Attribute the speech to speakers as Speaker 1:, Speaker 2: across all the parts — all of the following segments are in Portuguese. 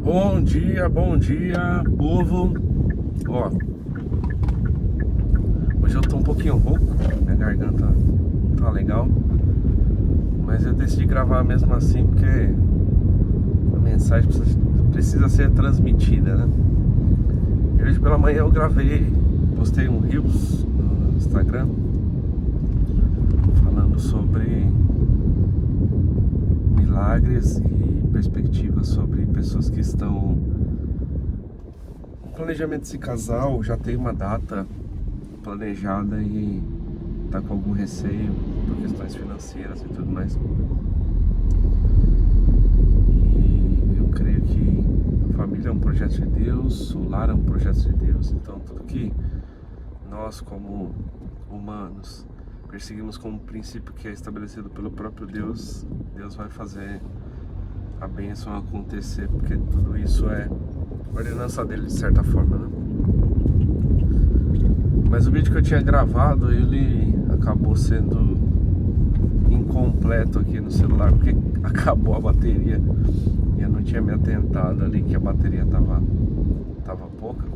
Speaker 1: Bom dia, povo. Ó, hoje eu tô um pouquinho rouco, minha garganta não tá legal, mas eu decidi gravar mesmo assim porque a mensagem precisa ser transmitida, né? E hoje pela manhã eu gravei, postei um Reels no Instagram falando sobre milagres e perspectivas sobre pessoas que estão no planejamento de se casar ou já tem uma data planejada e tá com algum receio por questões financeiras e tudo mais. E eu creio que a família é um projeto de Deus, o lar é um projeto de Deus, então tudo que nós como humanos perseguimos como princípio que é estabelecido pelo próprio Deus, Deus vai fazer a bênção acontecer, porque tudo isso é ordenança dele de certa forma, né? Mas o vídeo que eu tinha gravado, ele acabou sendo incompleto aqui no celular, porque acabou a bateria e eu não tinha me atentado ali que a bateria tava pouca.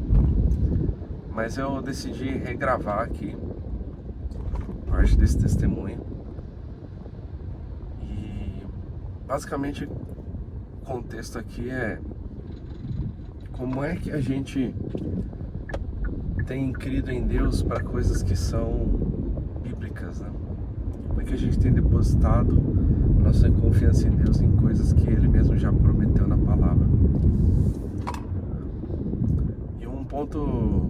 Speaker 1: Mas eu decidi regravar aqui parte desse testemunho. E basicamente o contexto aqui é como é que a gente tem crido em Deus para coisas que são bíblicas, né? Como é que a gente tem depositado nossa confiança em Deus em coisas que Ele mesmo já prometeu na palavra. E um ponto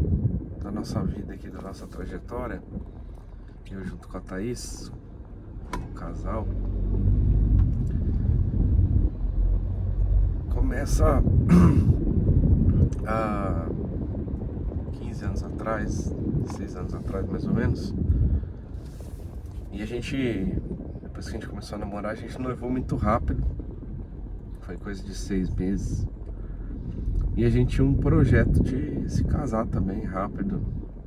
Speaker 1: da nossa vida aqui, da nossa trajetória, eu junto com a Thaís, um casal, começa há 15 anos atrás, 6 anos atrás mais ou menos. E a gente, depois que a gente começou a namorar, a gente noivou muito rápido. Foi coisa de 6 meses. E a gente tinha um projeto de se casar também rápido,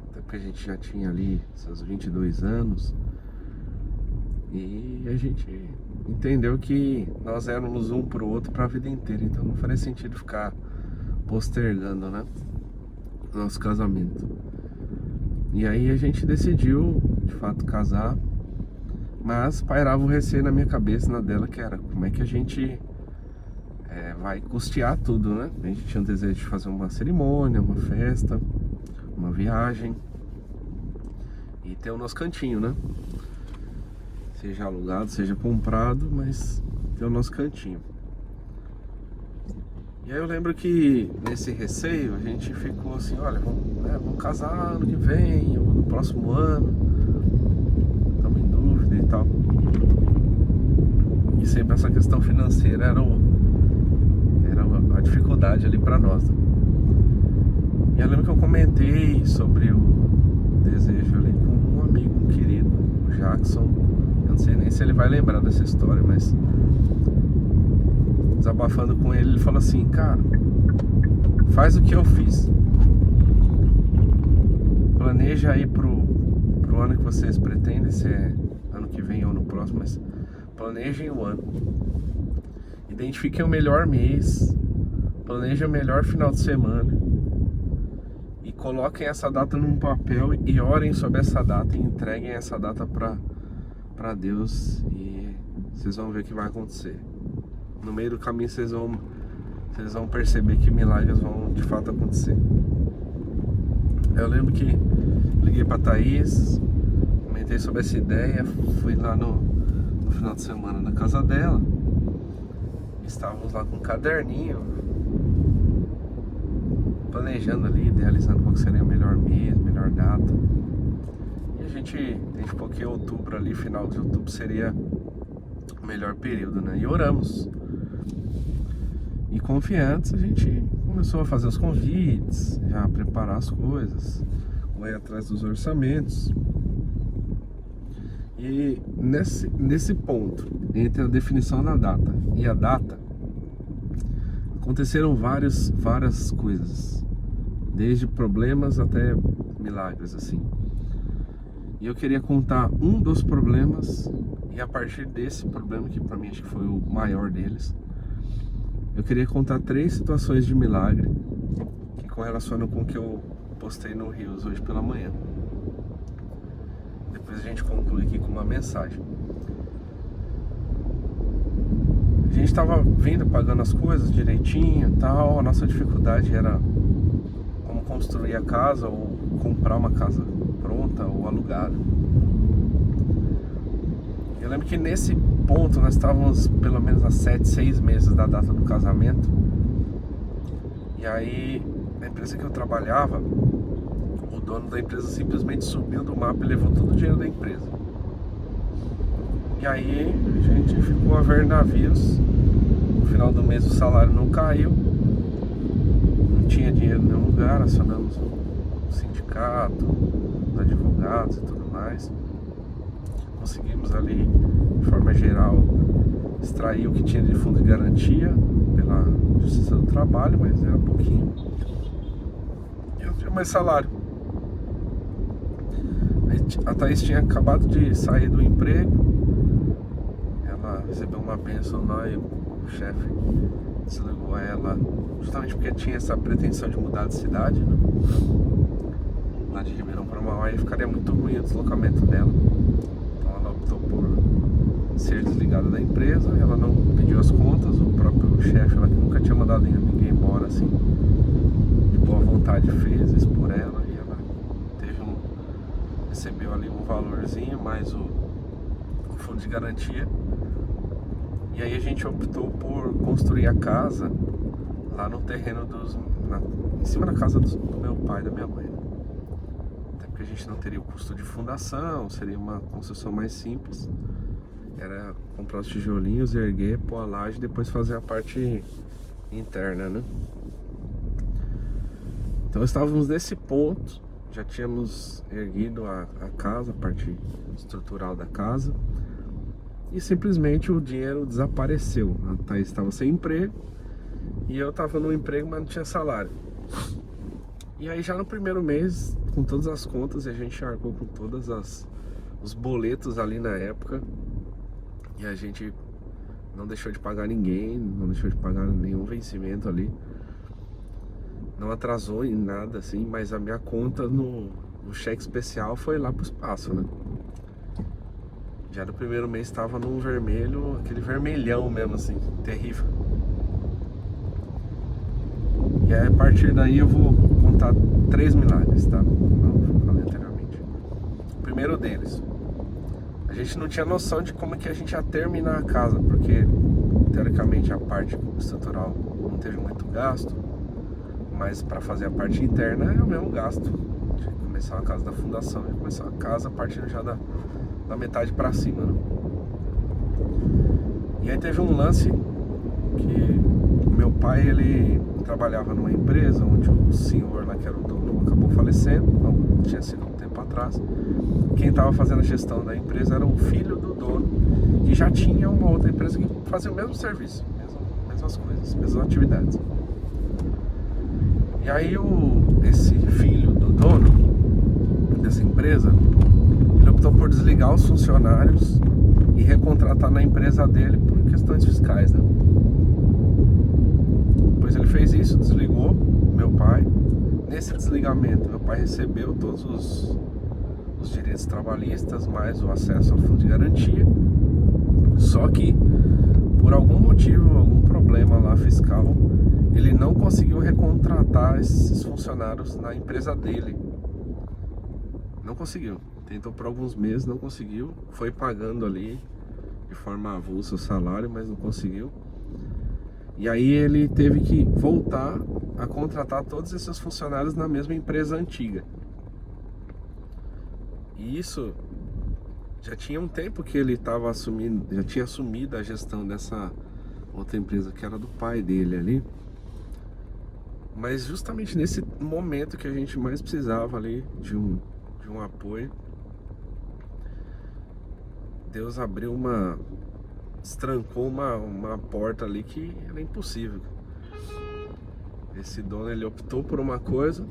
Speaker 1: até porque a gente já tinha ali seus 22 anos. E a gente entendeu que nós éramos um pro outro pra vida inteira, então não faria sentido ficar postergando, né, nosso casamento. E aí a gente decidiu de fato casar, mas pairava um receio na minha cabeça, na dela, que era como é que a gente vai custear tudo, né? A gente tinha um desejo de fazer uma cerimônia, uma festa, uma viagem e ter o nosso cantinho, né? Seja alugado, seja comprado, mas ter o nosso cantinho. E aí eu lembro que nesse receio a gente ficou assim, olha, vamos casar ano que vem, ou no próximo ano. Estamos em dúvida e tal. E sempre essa questão financeira era a dificuldade ali pra nós. E eu lembro que eu comentei sobre o desejo ali com um amigo, um querido, o Jackson. Eu não sei nem se ele vai lembrar dessa história, mas desabafando com ele, ele falou assim, cara, faz o que eu fiz. Planeja aí pro ano que vocês pretendem, se é ano que vem ou no próximo, mas planejem o ano. Identifiquem o melhor mês, planejem o melhor final de semana e coloquem essa data num papel e orem sobre essa data e entreguem essa data pra Deus e vocês vão ver o que vai acontecer. No meio do caminho vocês vão perceber que milagres vão de fato acontecer. Eu lembro que liguei pra Thaís, comentei sobre essa ideia, fui lá no final de semana na casa dela. Estávamos lá com um caderninho, planejando ali, idealizando qual seria o melhor mês, melhor data. E a gente identificou que outubro ali, final de outubro seria o melhor período, né? E oramos. E confiantes, a gente começou a fazer os convites, já preparar as coisas, correr atrás dos orçamentos. E nesse ponto, entre a definição da data e a data, aconteceram várias coisas, desde problemas até milagres, assim. E eu queria contar um dos problemas, e a partir desse problema, que pra mim acho que foi o maior deles, eu queria contar 3 situações de milagre que correlacionam com o que eu postei no Rios hoje pela manhã. Depois a gente conclui aqui com uma mensagem. A gente estava vindo, pagando as coisas direitinho e tal. A nossa dificuldade era como construir a casa ou comprar uma casa pronta ou alugada. Eu lembro que nesse ponto nós estávamos pelo menos há 7, 6 meses da data do casamento. E aí, na empresa que eu trabalhava, o dono da empresa simplesmente subiu do mapa e levou todo o dinheiro da empresa. E aí a gente ficou a ver navios. No final do mês o salário não caiu, não tinha dinheiro em nenhum lugar. Acionamos o sindicato, os advogados e tudo mais. Conseguimos ali, de forma geral, extrair o que tinha de fundo de garantia pela Justiça do Trabalho, mas era pouquinho. E eu não tinha mais salário. A Thaís tinha acabado de sair do emprego, ela recebeu uma bênção lá e o chefe desligou ela, justamente porque tinha essa pretensão de mudar de cidade, né? Lá de Ribeirão para Mauá, e ficaria muito ruim o deslocamento dela. Então ela optou por ser desligada da empresa. Ela não pediu as contas, o próprio chefe, ela que nunca tinha mandado ninguém embora assim, de boa vontade, fez isso por ela. E ela recebeu ali um valorzinho mais o fundo de garantia. E aí a gente optou por construir a casa lá no terreno em cima da casa do meu pai e da minha mãe. Até porque a gente não teria o custo de fundação, seria uma construção mais simples. Era comprar os tijolinhos, erguer, pôr a laje e depois fazer a parte interna, né? Então estávamos nesse ponto, já tínhamos erguido a casa, a parte estrutural da casa. E simplesmente o dinheiro desapareceu. A Thaís estava sem emprego e eu estava no emprego, mas não tinha salário. E aí já no primeiro mês, com todas as contas, a gente arcou com todos os boletos ali na época. E a gente não deixou de pagar ninguém, não deixou de pagar nenhum vencimento ali. Não atrasou em nada assim, mas a minha conta no cheque especial foi lá pro espaço, né? Já no primeiro mês estava num vermelho, aquele vermelhão mesmo assim, terrível. E aí, a partir daí eu vou contar 3 milagres, tá? Não falei anteriormente. O primeiro deles, a gente não tinha noção de como é que a gente ia terminar a casa, porque teoricamente a parte estrutural não teve muito gasto, mas para fazer a parte interna é o mesmo gasto. De começar a casa da fundação e começar a casa a partir já da metade para cima, né? E aí teve um lance que meu pai, ele trabalhava numa empresa onde o senhor lá que era o dono acabou falecendo, não tinha sido um tempo atrás. Quem estava fazendo a gestão da empresa era o filho do dono, que já tinha uma outra empresa que fazia o mesmo serviço, mesmas coisas, mesmas atividades. E aí esse filho do dono dessa empresa, ele optou por desligar os funcionários e recontratar na empresa dele por questões fiscais, né? Depois ele fez isso, desligou meu pai. Nesse desligamento, meu pai recebeu todos os direitos trabalhistas, mais o acesso ao fundo de garantia. Só que, por algum motivo, algum problema lá fiscal, ele não conseguiu recontratar esses funcionários na empresa dele. Não conseguiu. Tentou por alguns meses, não conseguiu. Foi pagando ali de forma avulsa o salário, mas não conseguiu. E aí ele teve que voltar a contratar todos esses funcionários na mesma empresa antiga. E isso já tinha um tempo que ele estava assumindo, já tinha assumido a gestão dessa outra empresa que era do pai dele ali. Mas justamente nesse momento que a gente mais precisava ali de um apoio, Deus abriu destrancou uma porta ali que era impossível. Esse dono, ele optou por uma coisa,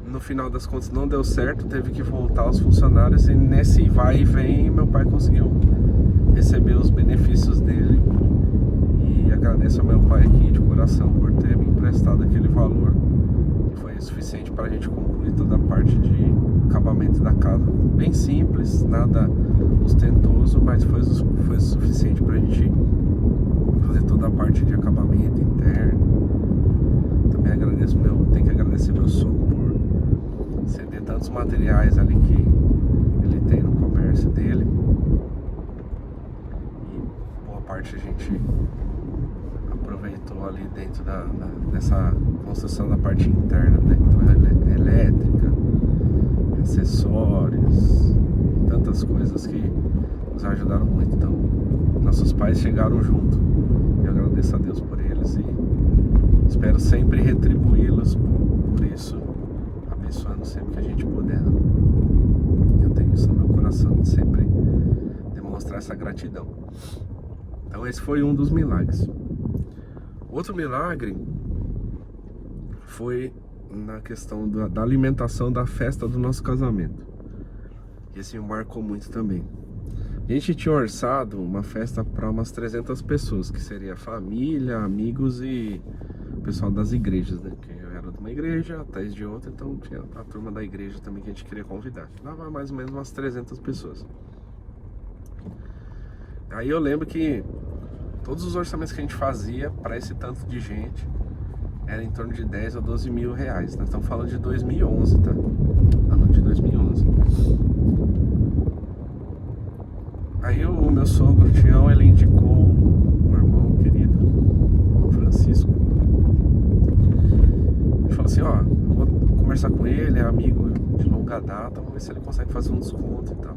Speaker 1: no final das contas não deu certo, teve que voltar aos funcionários, e nesse vai e vem meu pai conseguiu receber os benefícios dele pai aqui de coração por ter me emprestado aquele valor, que foi suficiente para a gente concluir toda a parte de acabamento da casa. Bem simples, nada ostentoso, mas foi suficiente para a gente fazer toda a parte de acabamento interno. Também tenho que agradecer meu sogro por ceder tantos materiais ali que ele tem no comércio dele. E boa parte a gente aproveitou ali dentro dessa construção da parte interna, né? Então, elétrica, acessórios, tantas coisas que nos ajudaram muito. Então, nossos pais chegaram junto. Eu agradeço a Deus por eles e espero sempre retribuí-los por isso, abençoando sempre que a gente puder. Eu tenho isso no meu coração, de sempre demonstrar essa gratidão. Então esse foi um dos milagres. Outro milagre foi na questão da alimentação da festa do nosso casamento. Esse me marcou muito também. A gente tinha orçado uma festa para umas 300 pessoas, que seria família, amigos e o pessoal das igrejas, né? Que eu era de uma igreja, a Thaís de outra, então tinha a turma da igreja também que a gente queria convidar. Dava mais ou menos umas 300 pessoas. Aí eu lembro que todos os orçamentos que a gente fazia para esse tanto de gente era em torno de 10 ou 12 mil reais. Nós estamos falando de 2011, tá? Ano de 2011. Aí o meu sogro, Tião, ele indicou um irmão querido, o Francisco. Ele falou assim, ó, vou conversar com ele, é amigo de longa data, vamos ver se ele consegue fazer um desconto e tal.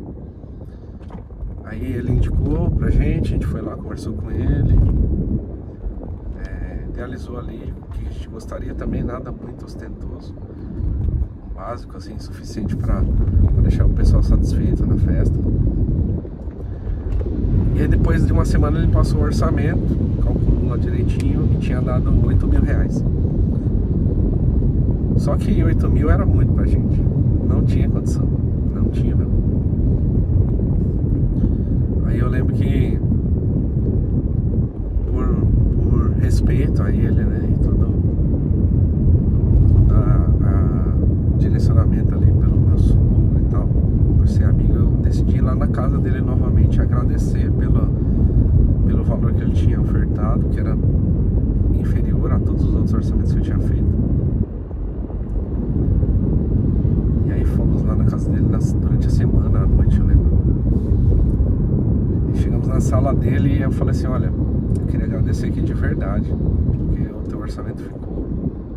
Speaker 1: Aí ele indicou pra gente, a gente foi lá, conversou com ele, idealizou ali o que a gente gostaria também, nada muito ostentoso, básico assim, suficiente pra deixar o pessoal satisfeito na festa. E aí depois de uma semana ele passou o orçamento, calculou lá direitinho e tinha dado 8 mil reais. Só que 8 mil era muito pra gente, não tinha condição, não tinha mesmo. Aí eu lembro que por respeito a ele, né, e todo direcionamento ali pelo meu sogro e tal, por ser amigo, eu decidi ir lá na casa dele novamente agradecer pelo valor que ele tinha ofertado, que era inferior a todos os outros orçamentos que eu tinha feito. E aí fomos lá na casa dele durante a semana, à noite, eu lembro. E chegamos na sala dele e eu falei assim, olha, eu queria agradecer aqui de verdade, porque o teu orçamento ficou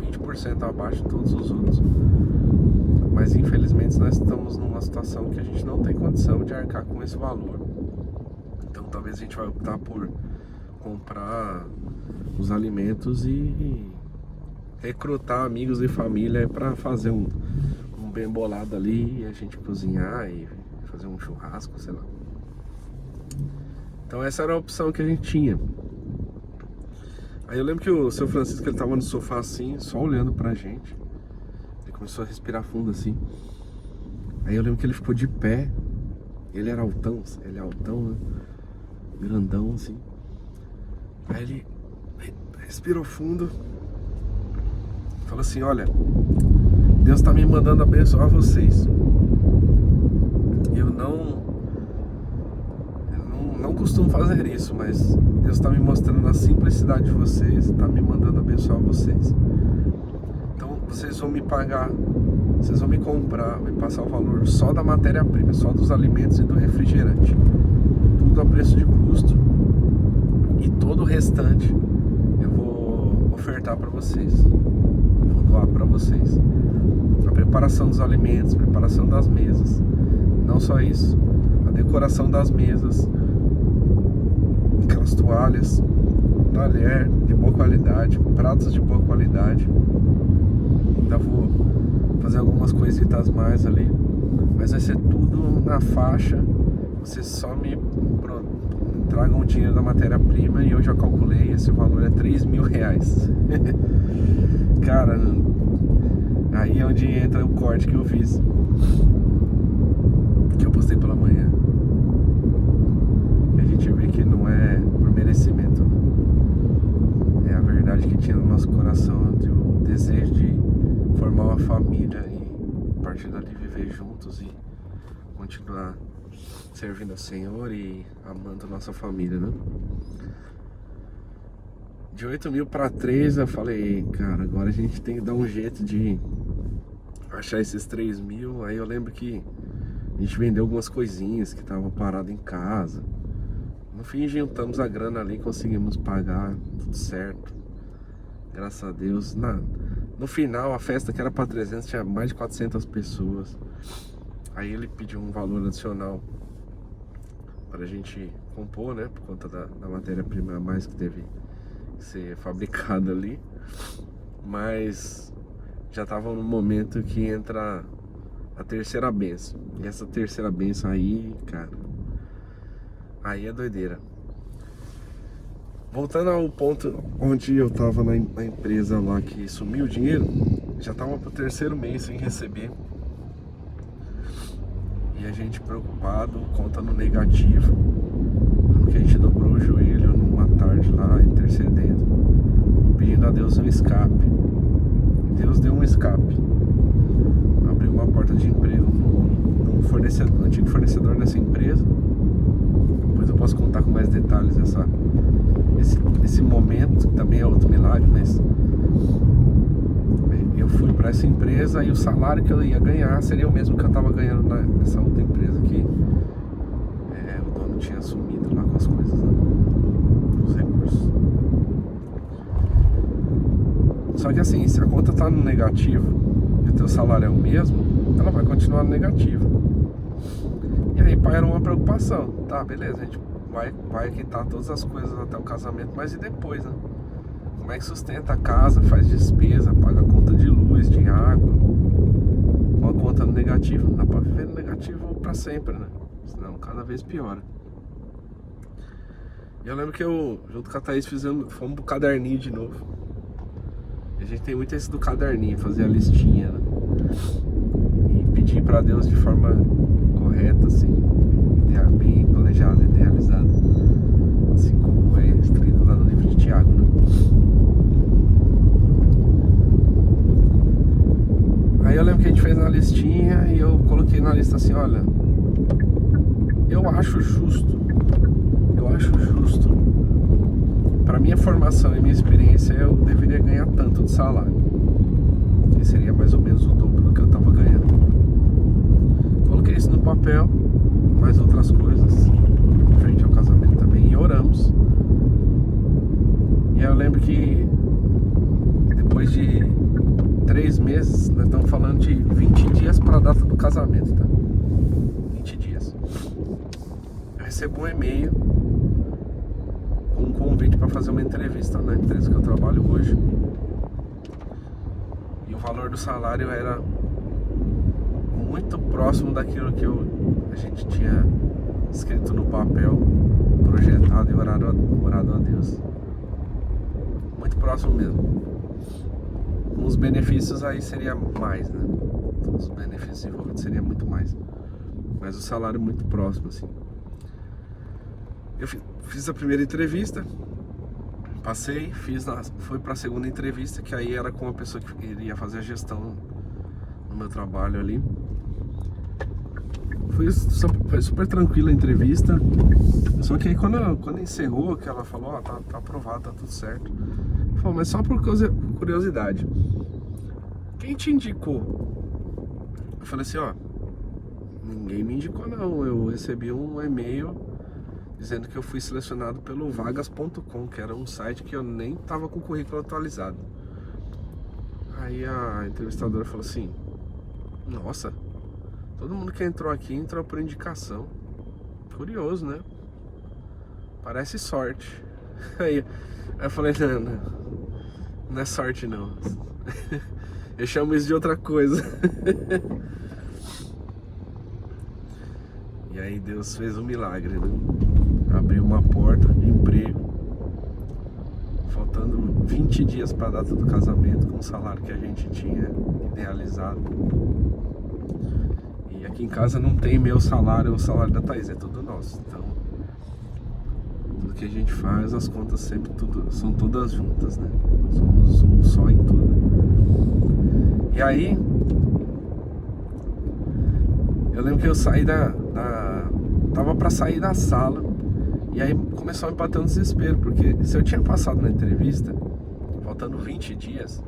Speaker 1: 20% abaixo de todos os outros. Mas infelizmente nós estamos numa situação que a gente não tem condição de arcar com esse valor. Então talvez a gente vai optar por comprar os alimentos e recrutar amigos e família para fazer um bem bolado ali e a gente cozinhar e fazer um churrasco, sei lá. Então essa era a opção que a gente tinha. Aí eu lembro que o seu Francisco, ele tava no sofá assim, só olhando pra gente. Ele começou a respirar fundo assim. Aí eu lembro que ele ficou de pé. Ele é altão, né? Grandão assim. Aí ele respirou fundo, falou assim, olha, Deus tá me mandando abençoar vocês. Eu não costumo fazer isso, mas Deus está me mostrando a simplicidade de vocês, está me mandando abençoar vocês. Então vocês vão me pagar, vocês vão me comprar, me passar o valor só da matéria-prima, só dos alimentos e do refrigerante, tudo a preço de custo, e todo o restante eu vou ofertar para vocês, vou doar para vocês. A preparação dos alimentos, preparação das mesas, não só isso, a decoração das mesas, aquelas toalhas, talher de boa qualidade, pratos de boa qualidade. Ainda vou fazer algumas coisitas mais ali, mas vai ser tudo na faixa. Vocês só me tragam o dinheiro da matéria-prima e eu já calculei, esse valor é 3 mil reais. Cara, aí é onde entra o corte que eu fiz, que eu postei pela manhã. A gente vê que não é por merecimento, é a verdade. família e a partir dali viver juntos e continuar servindo ao Senhor e amando a nossa família, né? De 8 mil para 3 eu falei, cara, agora a gente tem que dar um jeito de achar esses 3 mil. Aí eu lembro que a gente vendeu algumas coisinhas que estavam paradas em casa. No fim juntamos a grana ali, conseguimos pagar, tudo certo. Graças a Deus. No final a festa que era para 300 tinha mais de 400 pessoas. Aí ele pediu um valor adicional para a gente compor, né? Por conta da matéria-prima a mais que teve que ser fabricada ali. Mas já estava no momento que entra a terceira bênção. E essa terceira bênção aí, cara, aí é doideira. Voltando ao ponto onde eu tava na empresa lá que sumiu o dinheiro, já tava pro terceiro mês sem receber. E a gente preocupado, conta no negativo. Porque a gente dobrou o joelho numa tarde lá, intercedendo, pedindo a Deus um escape. E Deus deu um escape. Abriu uma porta de emprego num antigo fornecedor dessa empresa. Depois eu posso contar com mais detalhes esse momento, que também é outro milagre, mas eu fui para essa empresa e o salário que eu ia ganhar seria o mesmo que eu estava ganhando nessa outra empresa que o dono tinha assumido lá com as coisas, né? Os recursos. Só que assim, se a conta tá no negativo e o teu salário é o mesmo, ela vai continuar no negativo. E aí, pai, era uma preocupação. Tá, beleza, a gente vai quitar todas as coisas até o casamento, mas e depois, né? Como é que sustenta a casa, faz despesa, paga a conta de luz, de água, com a conta no negativo? Não dá pra viver no negativo pra sempre, né? Senão cada vez piora. E eu lembro que eu, junto com a Thaís, fomos pro caderninho de novo. E a gente tem muito esse do caderninho, fazer a listinha, né? E pedir pra Deus de forma correta, assim, bem planejado, idealizado, assim como é escrito lá no livro de Tiago, né? Aí eu lembro que a gente fez uma listinha e eu coloquei na lista assim, olha, eu acho justo, para minha formação e minha experiência, eu deveria ganhar tanto de salário, que seria mais ou menos o dobro do que eu tava ganhando. Coloquei isso no papel, mais outras coisas frente ao casamento também, e oramos. E eu lembro que depois de 3 meses, nós estamos falando de 20 dias para a data do casamento, tá? 20 dias. Eu recebo um e-mail com um convite para fazer uma entrevista na empresa que eu trabalho hoje. E o valor do salário era muito próximo daquilo que a gente tinha escrito no papel, projetado e orado a Deus. Muito próximo mesmo. Com os benefícios aí seria mais, né? Os benefícios envolvidos seria muito mais. Mas o salário muito próximo, assim. Eu fiz a primeira entrevista, passei, fui para a segunda entrevista, que aí era com a pessoa que iria fazer a gestão no meu trabalho ali. Foi super tranquila a entrevista. Só que aí quando encerrou, que ela falou, tá aprovado, tá tudo certo. Falou, mas só por curiosidade, quem te indicou? Eu falei assim, ninguém me indicou não. Eu recebi um e-mail dizendo que eu fui selecionado pelo vagas.com, que era um site que eu nem tava com o currículo atualizado. Aí a entrevistadora falou assim, nossa, todo mundo que entrou aqui entrou por indicação. Curioso, né? Parece sorte. Aí eu falei, não é sorte não. Eu chamo isso de outra coisa. E aí Deus fez um milagre, né? Abriu uma porta de emprego, faltando 20 dias para a data do casamento, com o salário que a gente tinha idealizado. E aqui em casa não tem meu salário ou o salário da Thaís, é tudo nosso. Então, tudo que a gente faz, as contas sempre são todas juntas, né? Somos um só em tudo. E aí, Eu lembro que eu saí tava pra sair da sala. E aí começou a me bater um desespero, porque se eu tinha passado na entrevista, faltando 20 dias,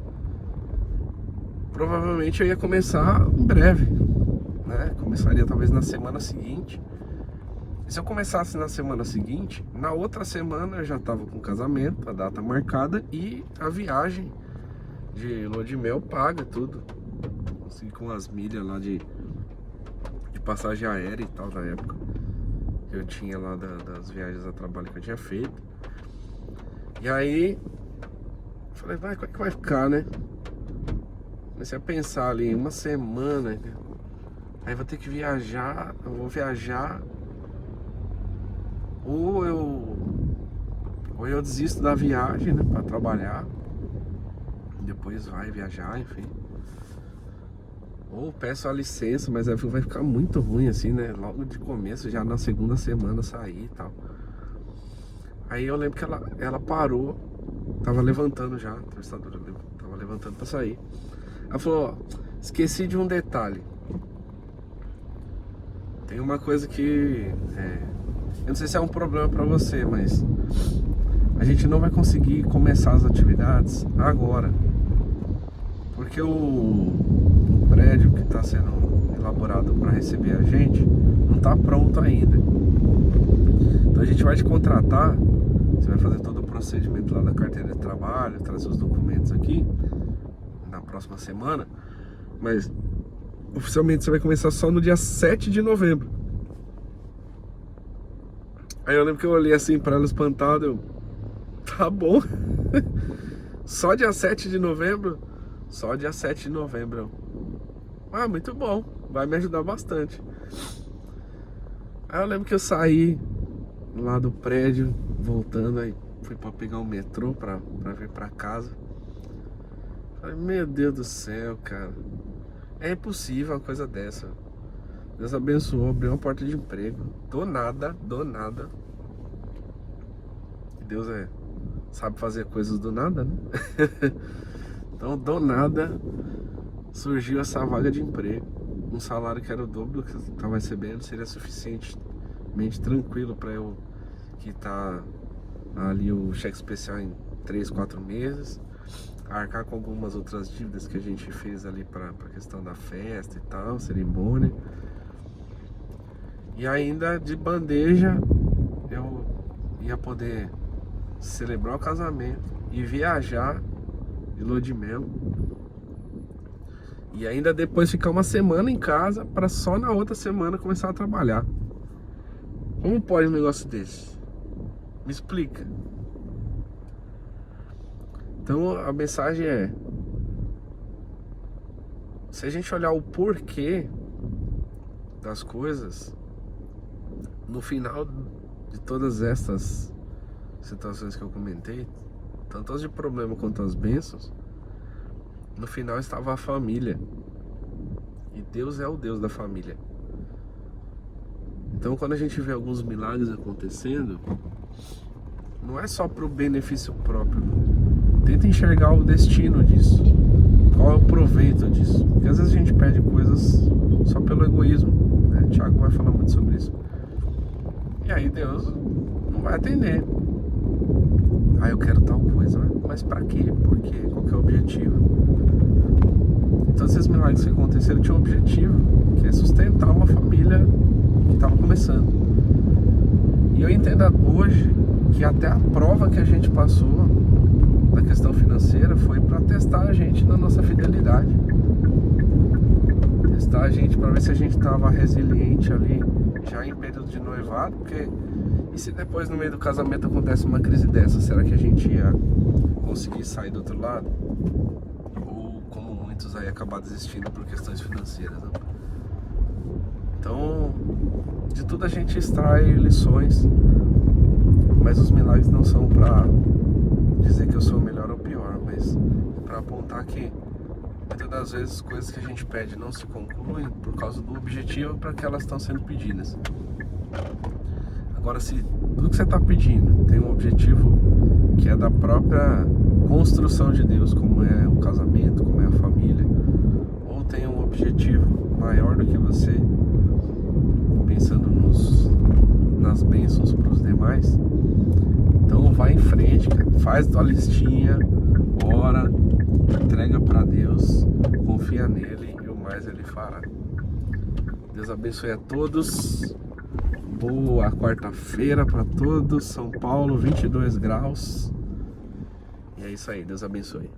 Speaker 1: provavelmente eu ia começar em breve, né? Começaria talvez na semana seguinte. E se eu começasse na semana seguinte, na outra semana eu já tava com o casamento, a data marcada e a viagem de lua de mel paga, tudo. Assim, com as milhas lá de passagem aérea e tal na época. Eu tinha lá das viagens a trabalho que eu tinha feito. E aí falei, como é que vai ficar, né? Comecei a pensar ali, uma semana, né? Aí vou ter que viajar, eu vou viajar, ou eu desisto da viagem, né, pra trabalhar, depois vai viajar, enfim. Ou peço a licença, mas aí vai ficar muito ruim assim, né? Logo de começo, já na segunda semana sair e tal. Aí eu lembro que ela parou, tava levantando já, a entrevistadora tava levantando pra sair. Ela falou, ó, esqueci de um detalhe. Tem uma coisa que eu não sei se é um problema pra você, mas a gente não vai conseguir começar as atividades agora. Porque o prédio que está sendo elaborado para receber a gente não está pronto ainda. Então a gente vai te contratar, você vai fazer todo o procedimento lá da carteira de trabalho, trazer os documentos aqui na próxima semana, mas oficialmente você vai começar só no dia 7 de novembro. Aí eu lembro que eu olhei assim para ela espantada, tá bom. Só dia 7 de novembro? Só dia 7 de novembro. Ah, muito bom, vai me ajudar bastante. Aí eu lembro que eu saí lá do prédio, voltando, aí fui pra pegar o metrô pra vir pra casa. Falei, meu Deus do céu, cara, é impossível uma coisa dessa. Deus abençoou, abriu uma porta de emprego. Do nada. Deus sabe fazer coisas do nada, né? Então, do nada, surgiu essa vaga de emprego. Um salário que era o dobro do que eu estava recebendo seria suficientemente tranquilo para eu quitar ali o cheque especial em 3, 4 meses, arcar com algumas outras dívidas que a gente fez ali para a questão da festa e tal, cerimônia. E ainda de bandeja eu ia poder celebrar o casamento e viajar de lua de mel. E ainda depois ficar uma semana em casa para só na outra semana começar a trabalhar. Como pode um negócio desse? Me explica. Então a mensagem é: se a gente olhar o porquê das coisas, no final de todas estas situações que eu comentei, tanto as de problema quanto as bênçãos, no final estava a família. E Deus é o Deus da família. Então quando a gente vê alguns milagres acontecendo, não é só para o benefício próprio. Tenta enxergar o destino disso. Qual é o proveito disso? Porque às vezes a gente pede coisas só pelo egoísmo, né? Tiago vai falar muito sobre isso. E aí Deus não vai atender. Ah, eu quero tal coisa, mas pra quê? Por quê? Qual que é o objetivo? Então esses milagres que aconteceram tinham um objetivo, que é sustentar uma família que estava começando. E eu entendo hoje que até a prova que a gente passou na questão financeira foi para testar a gente na nossa fidelidade. Testar a gente para ver se a gente estava resiliente ali, já em período de noivado, porque e se depois no meio do casamento acontece uma crise dessa, será que a gente ia conseguir sair do outro lado? Ou como muitos aí acabar desistindo por questões financeiras, né? Então, de tudo a gente extrai lições, mas os milagres não são para dizer que eu sou o melhor ou pior, mas para apontar que muitas das vezes coisas que a gente pede não se concluem por causa do objetivo para que elas estão sendo pedidas. Agora, se tudo que você está pedindo tem um objetivo que é da própria construção de Deus, como é o casamento, como é a família, ou tem um objetivo maior do que você, faz tua listinha, ora, entrega para Deus, confia nele e o mais ele fará. Deus abençoe a todos. Boa quarta-feira para todos. São Paulo, 22 graus. E é isso aí, Deus abençoe.